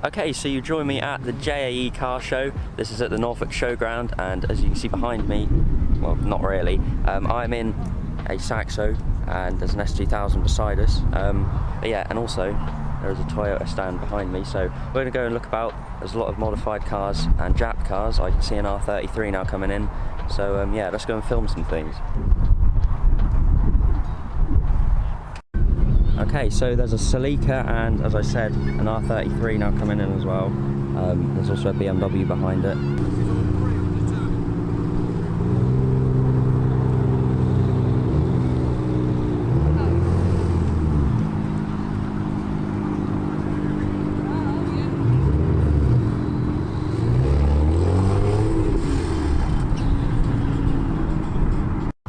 Okay, so you join me at the JAE car show. This is at the Norfolk Showground, and as you can see behind me, well, not really, I'm in a Saxo, and there's an S2000 beside us. But yeah, and also there is a Toyota stand behind me, so we're going to go and look about. There's a lot of modified cars and Jap cars. I can see an R33 now coming in, so yeah, let's go and film some things. Okay, so there's a Celica and, as I said, an R33 now coming in as well. There's also a BMW behind it.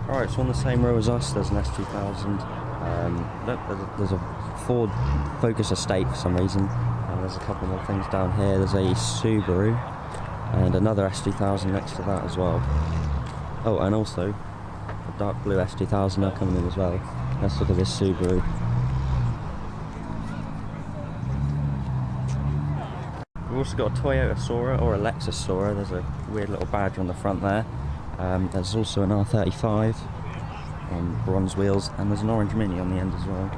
Alright, so on the same row as us, there's an S2000. Look, there's a Ford Focus Estate for some reason. There's a couple more things down here. There's a Subaru and another S2000 next to that as well. Oh, and also a dark blue S2000 now coming in as well. Let's look at this Subaru. We've also got a Toyota Supra or a Lexus Supra. There's a weird little badge on the front there. There's also an R35 on bronze wheels, and there's an orange Mini on the end as well.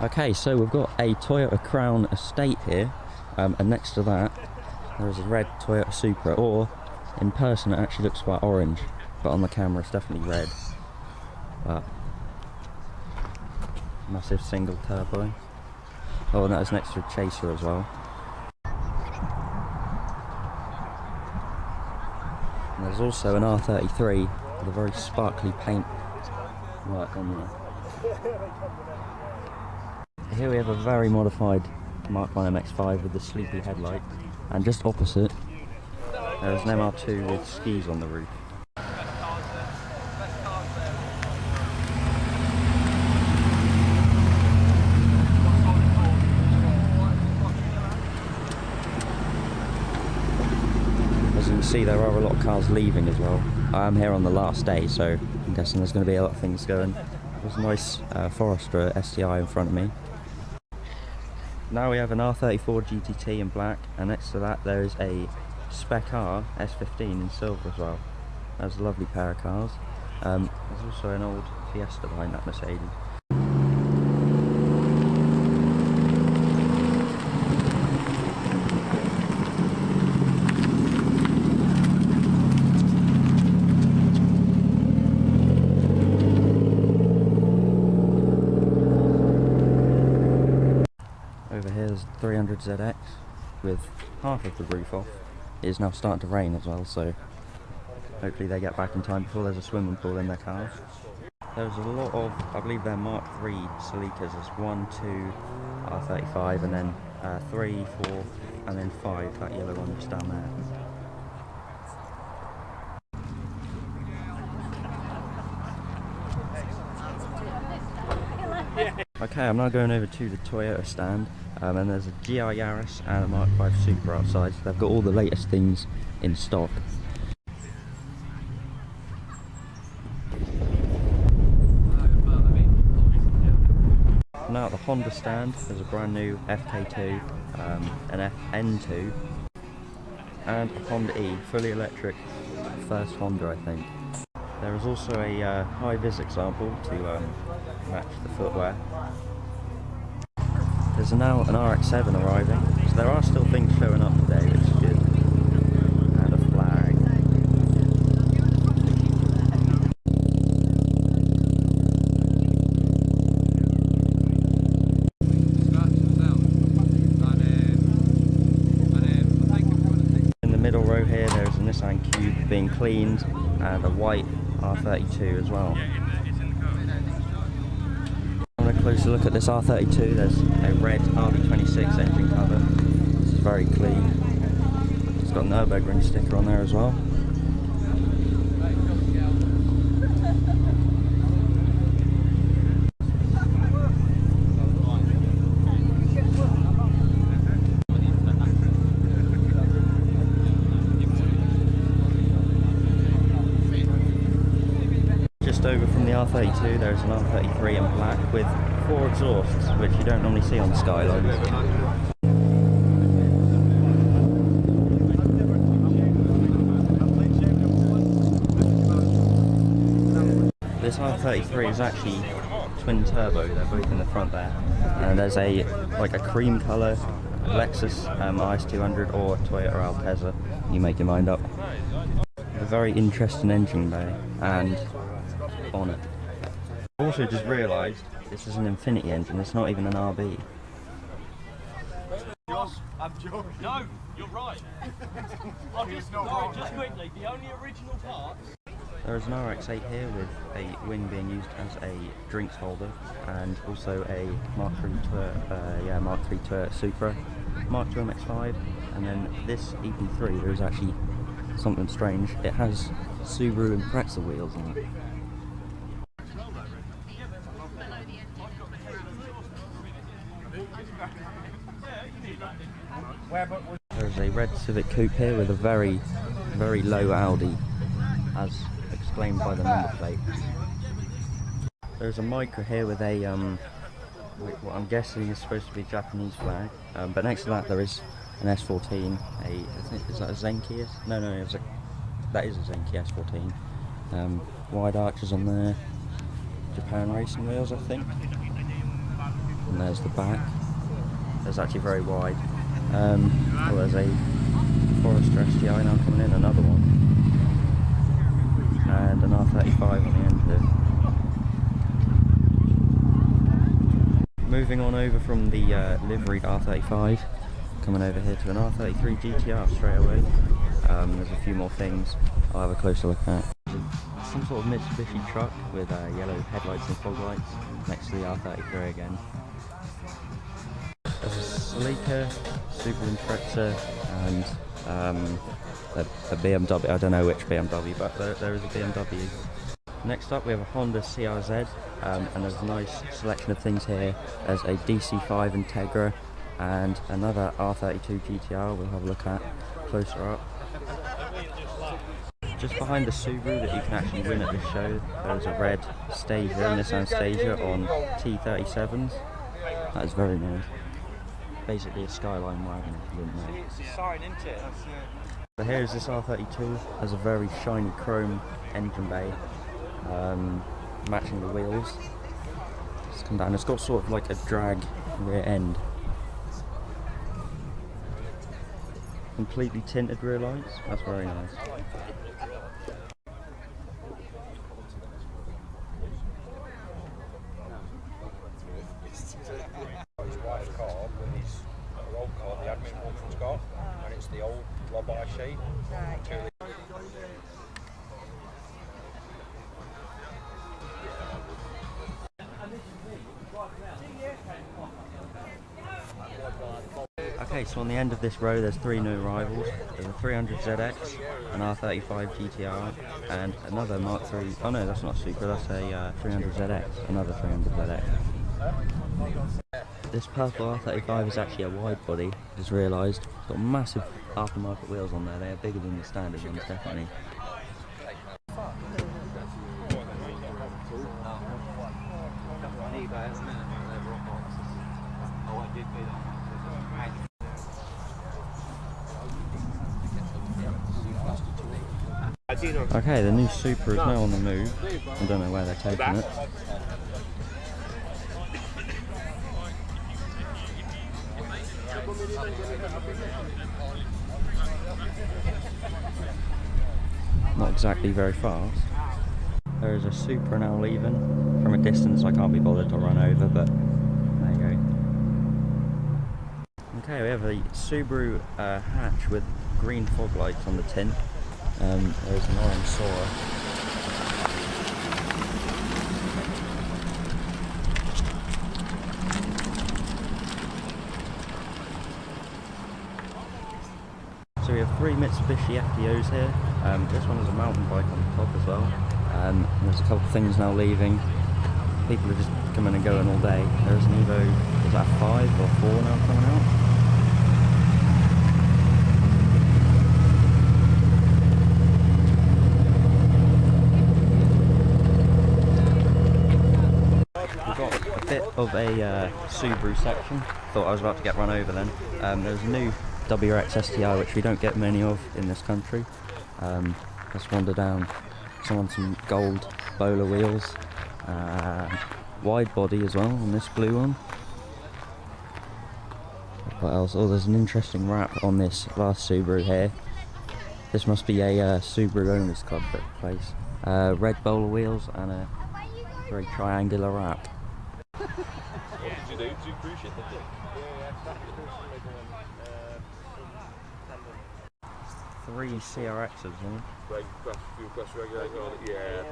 Okay, so we've got a Toyota Crown Estate here, and next to that there's a red Toyota Supra, or in person it actually looks quite orange, but on the camera it's definitely red. Massive single turbo. Oh, and that is next to a Chaser as well. And there's also an R33 with a very sparkly paint work on there. Here we have a very modified Mark 1 MX-5 with the sleepy headlight, and just opposite there's an MR2 with skis on the roof. As you can see, there are a lot of cars leaving as well. I am here on the last day, so I'm guessing there's going to be a lot of things going. There's a nice Forester STI in front of me. Now we have an R34 GTT in black, and next to that there is a Spec R S15 in silver as well. That's a lovely pair of cars. There's also an old Fiesta behind that Mercedes. Over here there's 300ZX with half of the roof off. It is now starting to rain as well, so hopefully they get back in time before there's a swimming pool in their cars. There's a lot of, I believe they're Mark III Celicas. There's 1, 2, R35, and then 3, 4, and then 5, that yellow one just down there. Okay, I'm now going over to the Toyota stand, and there's a GR Yaris and a Mark V Supra outside. So they've got all the latest things in stock. Now at the Honda stand, there's a brand new FK2, an FN2, and a Honda E, fully electric, first Honda I think. There is also a high-vis example to match the footwear. There's now an RX-7 arriving, so there are still things showing up today, which is good. And a flag. In the middle row here, there's a Nissan Cube being cleaned, and a white R32 as well. A closer look at this R32. There's a red RB26 engine cover. This is very clean. It's got an Nürburgring sticker on there as well. Just over from the R32 there's an R33 in black with 4 exhausts, which you don't normally see on Skylines. This R33 is actually twin turbo, they're both in the front there. And there's a cream colour Lexus IS200 or Toyota Altezza, you make your mind up. A very interesting engine bay and bonnet. Also just realised this is an Infinity engine, it's not even an RB. I'm joking. No, you're right. Just quickly, the only original parts. There is an RX-8 here with a wing being used as a drinks holder, and also a Mark III Toyota Supra, Mark II MX-5, and then this EP3 there is actually something strange. It has Subaru and pretzel wheels on it. There's a red Civic Coupe here with a very, very low Audi, as explained by the number plate. There's a Micra here with a, what I'm guessing is supposed to be a Japanese flag, but next to that there is an S14, is that a Zenki? No, that is a Zenki S14. Wide arches on there, Japan racing wheels I think, and there's the back. There's actually very wide. There's a Forester STI now coming in, another one, and an R35 on the end here. Moving on over from the liveried R35, coming over here to an R33 GTR straight away. There's a few more things I'll have a closer look at. Some sort of Mitsubishi truck with yellow headlights and fog lights next to the R33 again. There's a Celica, Subaru Impreza, and a BMW. I don't know which BMW, but there is a BMW. Next up we have a Honda CRZ, and there's a nice selection of things here. There's a DC5 Integra and another R32 GTR we'll have a look at closer up. Just behind the Subaru that you can actually win at this show, there's a red Stager, Nissan Stager on T37s. That is very nice. Basically a Skyline wagon, if you didn't know. It's a sign, isn't it? So here is this R32, has a very shiny chrome engine bay, matching the wheels. It's come down, it's got sort of like a drag rear end. Completely tinted rear lights, that's very nice. The old robotic shape. Okay, so on the end of this row there's 3 new arrivals. There's a 300ZX, an R35 GTR, and another Mark III. Oh no, that's not a Supra, that's a 300ZX, another 300ZX. This purple R35 is actually a wide body, just realised. It's got massive aftermarket wheels on there, they are bigger than the standard ones, definitely. Okay, the new Supra is now on the move. I don't know where they're taking it. Not exactly very fast. There is a Supra now leaving. From a distance I can't be bothered to run over, but there you go. Okay, we have a Subaru hatch with green fog lights on the tint. There's an orange Sora. So we have 3 Mitsubishi FDOs here. This one has a mountain bike on the top as well. There's a couple of things now leaving. People are just coming and going all day. There's an Evo, is that 5 or 4 now coming out? of a Subaru section. Thought I was about to get run over then. There's a new WRX STI which we don't get many of in this country. Let's wander down. Some gold bowler wheels. Wide body as well on this blue one. What else? Oh, there's an interesting wrap on this last Subaru here. This must be a Subaru Owners Club place. Red bowler wheels and a very triangular wrap. What did you do? Did you cruise ship, did you? Three CRXs, Like, fuel pressure regulator on it? Yeah, I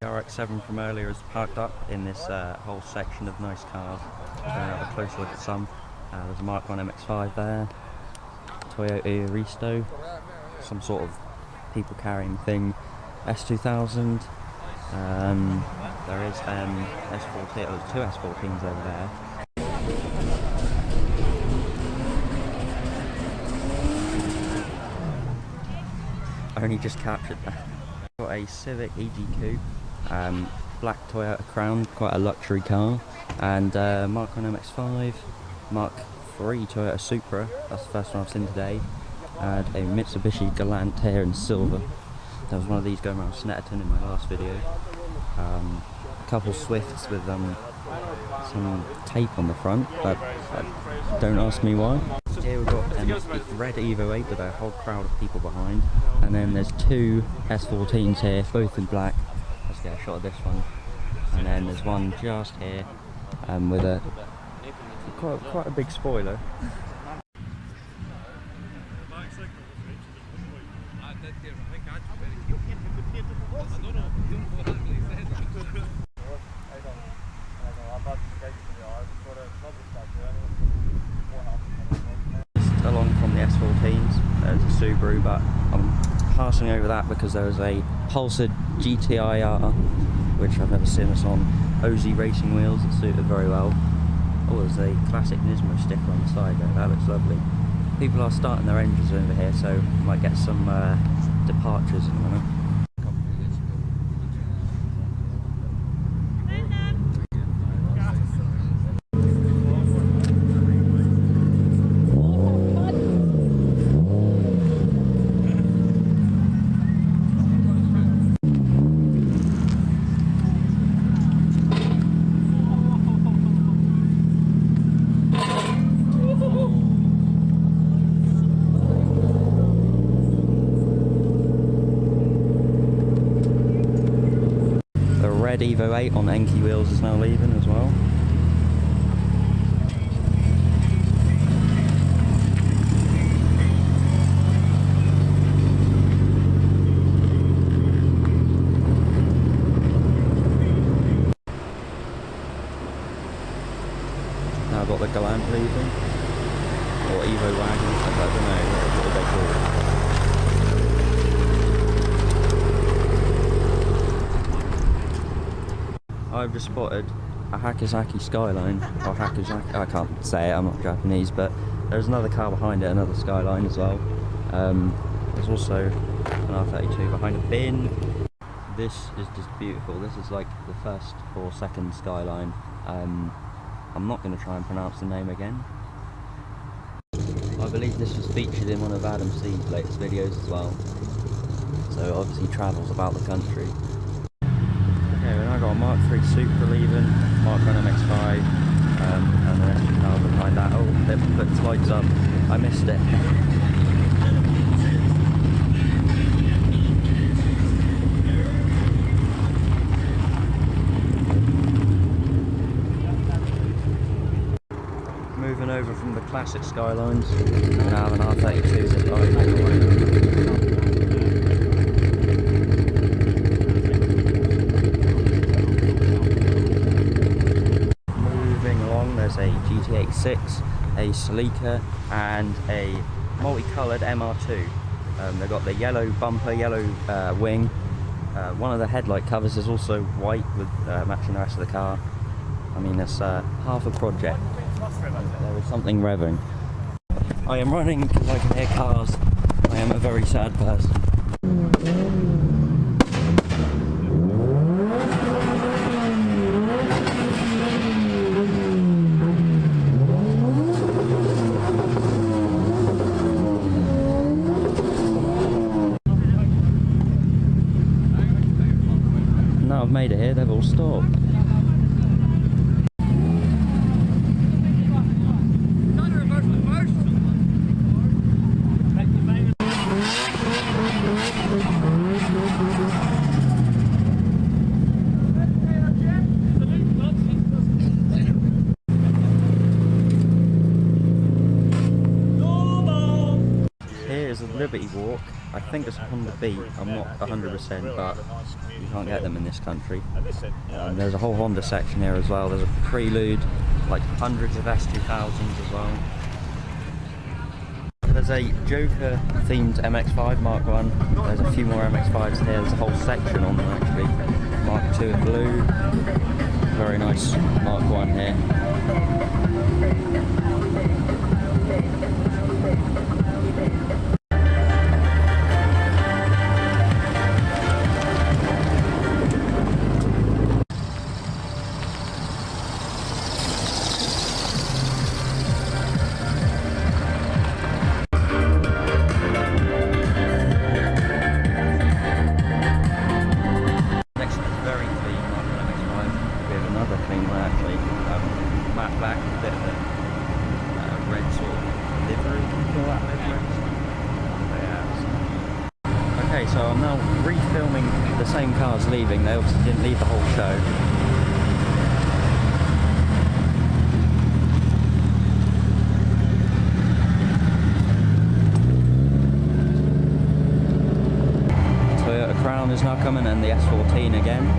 do. RX-7 from earlier is parked up in this whole section of nice cars. We're going to have a close look at some. There's a Mark 1 MX-5 there, Toyota Aristo, some sort of people carrying thing, S2000. There is S14, there's two S14s over there. I only just captured that. Got a Civic EG Coupe, black Toyota Crown, quite a luxury car, and Mark 1 MX-5, Mark 3 Toyota Supra, that's the first one I've seen today, and a Mitsubishi Galant here in silver. There was one of these going around Snetterton in my last video. A couple Swifts with some tape on the front, but don't ask me why. Here we've got a red Evo 8 with a whole crowd of people behind, and then there's two S14s here, both in black. Let's get a shot of this one, and then there's one just here with a quite a big spoiler. Along from the S14s, there's a Subaru, but I'm passing over that because there was a Pulsar GTR, which I've never seen us on, OZ racing wheels that suited very well. Oh, there's a classic Nismo sticker on the side there, that looks lovely. People are starting their engines over here, so might get some departures in a minute. Red Evo 8 on Enki wheels is now leaving as well. Now I've got the Galant leaving, or Evo wagon, I don't know what they call it. I've just spotted a Hakazaki Skyline, or Hakazaki, I can't say it, I'm not Japanese, but there's another car behind it, another Skyline as well. There's also an R32 behind a bin. This is just beautiful. This is like the first or second Skyline. I'm not going to try and pronounce the name again. I believe this was featured in one of Adam C's latest videos as well. So obviously he travels about the country. Okay, we've now got a Mark 3 Supra leaving, Mark 1 MX-5, and the rest of the car behind that. Oh, they've put the lights up. I missed it. Moving over from the classic Skylines, we now have an R32 zip line. There's a GT86, a Celica, and a multicoloured MR2. They've got the yellow bumper, yellow wing. One of the headlight covers is also white with matching the rest of the car. I mean, it's half a project. There is something revving. I am running because I can hear cars. I am a very sad person. I've made it here, they've all stopped. Here is a Liberty Walk. I think it's a Honda Beat. I'm not 100%, but you can't get them in this country. There's a whole Honda section here as well. There's a Prelude, like hundreds of S2000s as well. There's a Joker themed MX-5 Mark 1. There's a few more MX-5s here. There's a whole section on them actually. Mark 2 in blue. Very nice Mark 1 here. Matte black, a bit of a red sort of livery, can you call that livery? Yeah. Okay, so I'm now refilming the same cars leaving. They obviously didn't leave the whole show. Toyota Crown is now coming and the S14 again.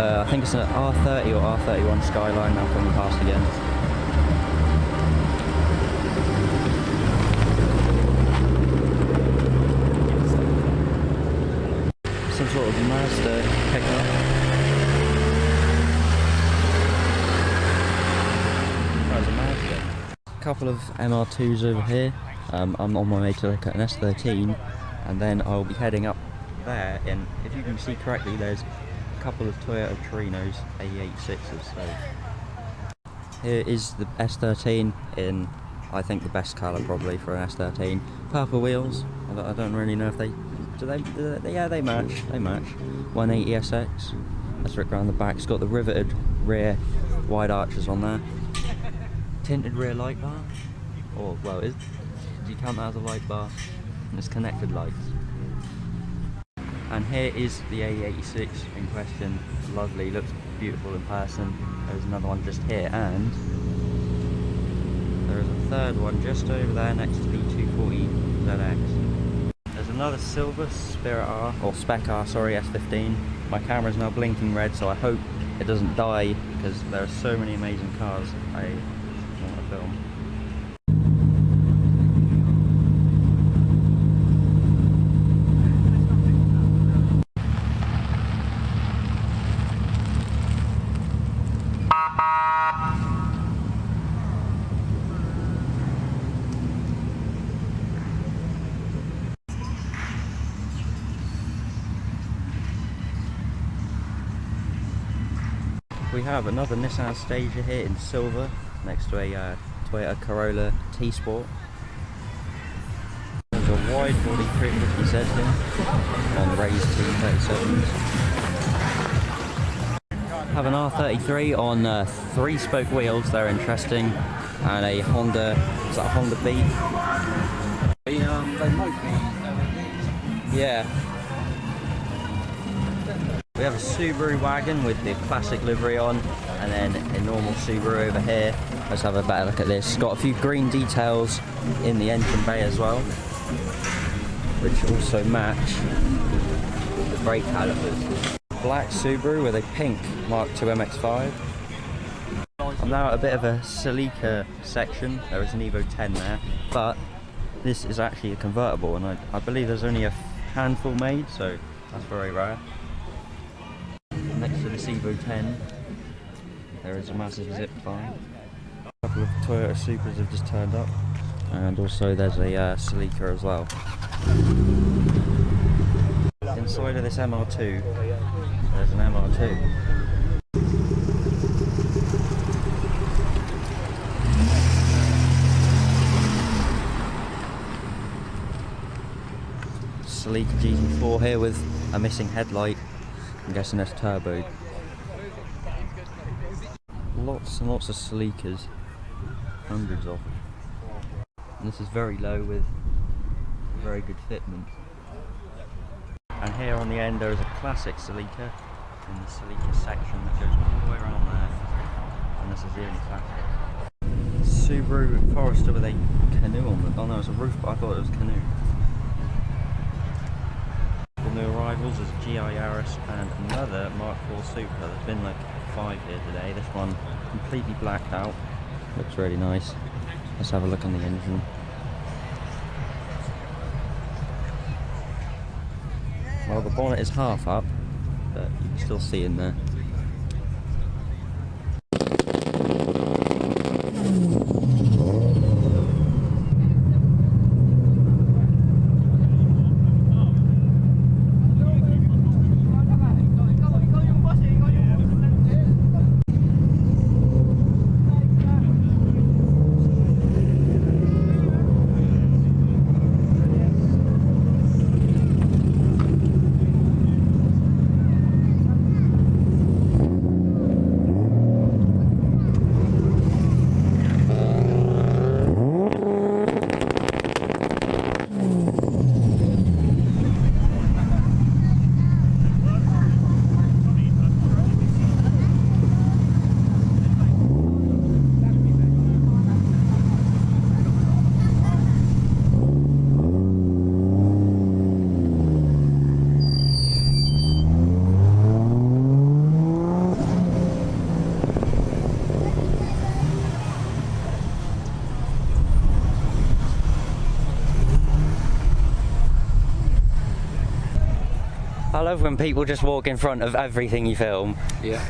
I think it's an R30 or R31 Skyline now coming past again. Some sort of Mazda pickup. There's a Mazda. A couple of MR2s over here. I'm on my way to look at an S13, and then I'll be heading up there, and if you can see correctly, there's couple of Toyota Torinos AE86s. So here is the S13 in, I think, the best colour probably for an S13. Purple wheels. I don't really know if they yeah, they match. 180 SX. That's right around the back. It's got the riveted rear wide arches on there. Tinted rear light bar. Or well, do you count that as a light bar? And it's connected lights. And here is the AE86 in question. Lovely, looks beautiful in person. There's another one just here, and there is a third one just over there next to the 240ZX. There's another silver Spirit R, or Spec R, sorry, S15. My camera's now blinking red, so I hope it doesn't die, because there are so many amazing cars I want to film. We have another Nissan Stager here in silver, next to a Toyota Corolla T-Sport. There's a wide body 350Z here on raised T37s. Have an R33 on 3-spoke wheels, they're interesting, and a Honda, is that a Honda Beat? They might be. Yeah. We have a Subaru wagon with the classic livery on, and then a normal Subaru over here. Let's have a better look at this. Got a few green details in the engine bay as well, which also match the brake calipers. Black Subaru with a pink Mark II MX-5. I'm now at a bit of a Celica section. There is an Evo 10 there, but this is actually a convertible, and I believe there's only a handful made, so That's very rare. Next to the Cevo 10, there is a massive zip line. A couple of Toyota Supras have just turned up, and also there's a Celica as well. Inside of this MR2, there's an MR2. Celica GT4 here with a missing headlight. I'm guessing that's turboed. Lots and lots of Celicas, hundreds of them. And this is very low with very good fitment. And here on the end there is a classic Celica in the Celica section that goes all the way around there. And this is the only classic. Subaru Forester with a canoe on the... oh no, it's a roof, but I thought it was a canoe. New arrivals is a JAE and another Mark IV Supra. There's been like 5 here today. This one completely blacked out. Looks really nice. Let's have a look on the engine. Well, the bonnet is half up, but you can still see in there. I love when people just walk in front of everything you film. Yeah.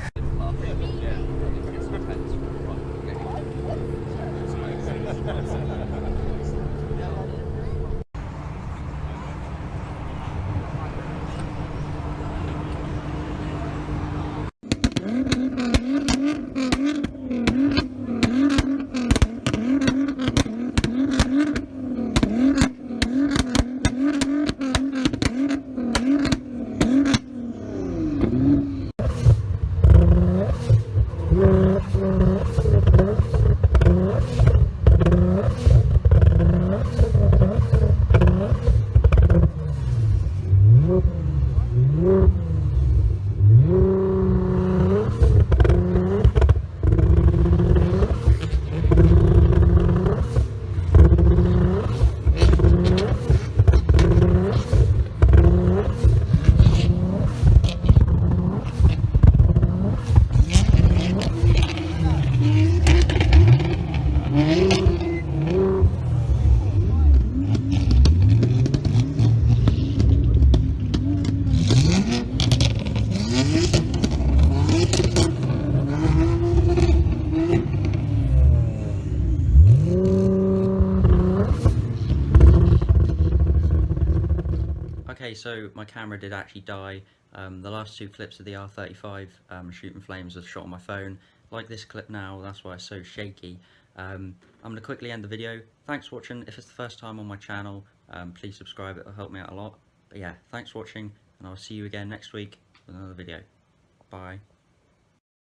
Okay, so my camera did actually die. The last 2 clips of the R35 shooting flames was shot on my phone. Like this clip now, that's why it's so shaky. I'm going to quickly end the video. Thanks for watching. If it's the first time on my channel, please subscribe, it'll help me out a lot. But yeah, thanks for watching, and I'll see you again next week with another video. Bye.